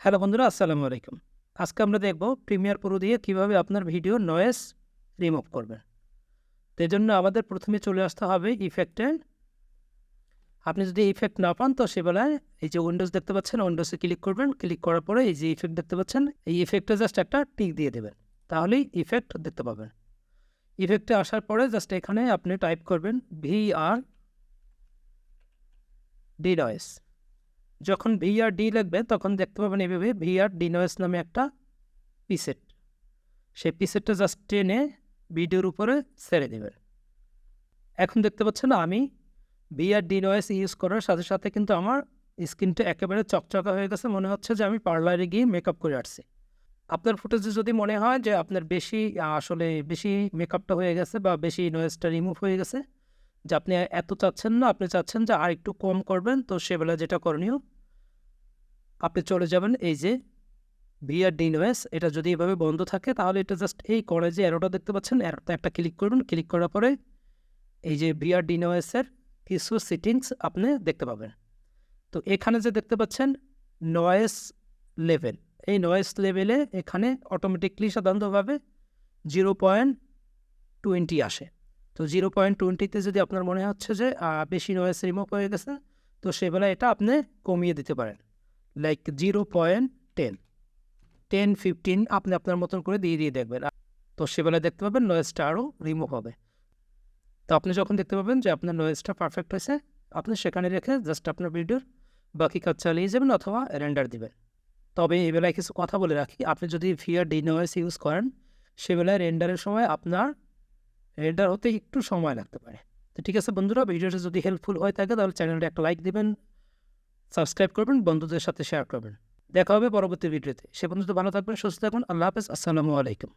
Hello বন্ধুরা, আসসালামু আলাইকুম। আজকে আমরা দেখব প্রিমিয়ার প্রো দিয়ে কীভাবে আপনার ভিডিও নয়েজ রিমুভ করবেন। তো এজন্য আমাদের প্রথমে চলে আসতে হবে ইফেক্টে। আপনি যদি ইফেক্ট না পান তো সে বেলায় এই যে উইন্ডোজ দেখতে পাচ্ছেন, উইন্ডোজে ক্লিক করবেন। ক্লিক করার পরে এই যে ইফেক্ট দেখতে পাচ্ছেন, এই ইফেক্টে জাস্ট একটা টিক দিয়ে দেবেন, তাহলেই ইফেক্ট দেখতে পাবেন। ইফেক্টে আসার পরে জাস্ট এখানে আপনি টাইপ করবেন ভিআর ডি নয়েজ। যখন ভিআর ডি লিখবেন তখন দেখতে পাবেন এভাবে ভিআর ডি নয়েজ নামে একটা প্রিসেট। সেই প্রিসেটটা জাস্ট টেনে ভিডিওর উপরে ছেড়ে দেবেন। এখন দেখতে পাচ্ছেন আমি ভিআর ডি নয়েজ ইউজ করার সাথে সাথে কিন্তু আমার স্কিনটা একেবারে চকচকা হয়ে গেছে। মনে হচ্ছে যে আমি পার্লারে গিয়ে মেকআপ করে আসছি। আপনার ফুটেজে যদি মনে হয় যে আপনার বেশি মেকআপটা হয়ে গেছে বা বেশি নয়েজটা রিমুভ হয়ে গেছে, যে আপনি এত চাচ্ছেন না, আপনি চাচ্ছেন যে আর একটু কম করবেন, তো সেবেলা যেটা করণীয়, আপনি চলে যাবেন এই যে ভিআর ডি নয়েজ। এটা যদি এভাবে বন্ধ থাকে তাহলে এটা জাস্ট এই করে যে অ্যারোটা দেখতে পাচ্ছেন, অ্যারোটা একটা ক্লিক করবেন। ক্লিক করার পরে এই যে ভিআর ডি নয়েজের কিছু সেটিংস আপনি দেখতে পাবেন। তো এখানে যে দেখতে পাচ্ছেন নয়েজ লেভেল, এই নয়েজ লেভেলে এখানে অটোমেটিকলি সাধারণতভাবে 0.20 আসে। তো 0.20তে যদি আপনার মনে হচ্ছে যে বেশি নয়েজ রিমুভ হয়ে গেছে, তো সেবেলায় এটা আপনি কমিয়ে দিতে পারেন, লাইক 0.10, 10-15 আপনি আপনার মতন করে দিয়ে দেখবেন। তো সেবেলায় দেখতে পাবেন নয়েজটা আরও রিমুভ হবে। তো আপনি যখন দেখতে পাবেন যে আপনার নয়েজটা পারফেক্ট হয়েছে, আপনি সেখানে রেখে জাস্ট আপনার ভিডিওর বাকি কাজ চালিয়ে যাবেন অথবা রেন্ডার দিবেন। তবে এই বেলায় কিছু কথা বলে রাখি, আপনি যদি ভিআর ডি নয়েজ ইউজ করেন সেবেলায় রেন্ডারের সময় আপনার রেন্ডার হতে একটু সময় লাগতে পারে। তো ঠিক আছে বন্ধুরা, ভিডিওটা যদি হেল্পফুল হয়ে থাকে তাহলে চ্যানেলটা একটা লাইক দিবেন, সাবস্ক্রাইব করবেন, বন্ধুদের সাথে শেয়ার করবেন। দেখা হবে পরবর্তী ভিডিওতে। সে পর্যন্ত ভালো থাকবেন, সুস্থ থাকবেন। আল্লাহ হাফেজ, আসসালামু আলাইকুম।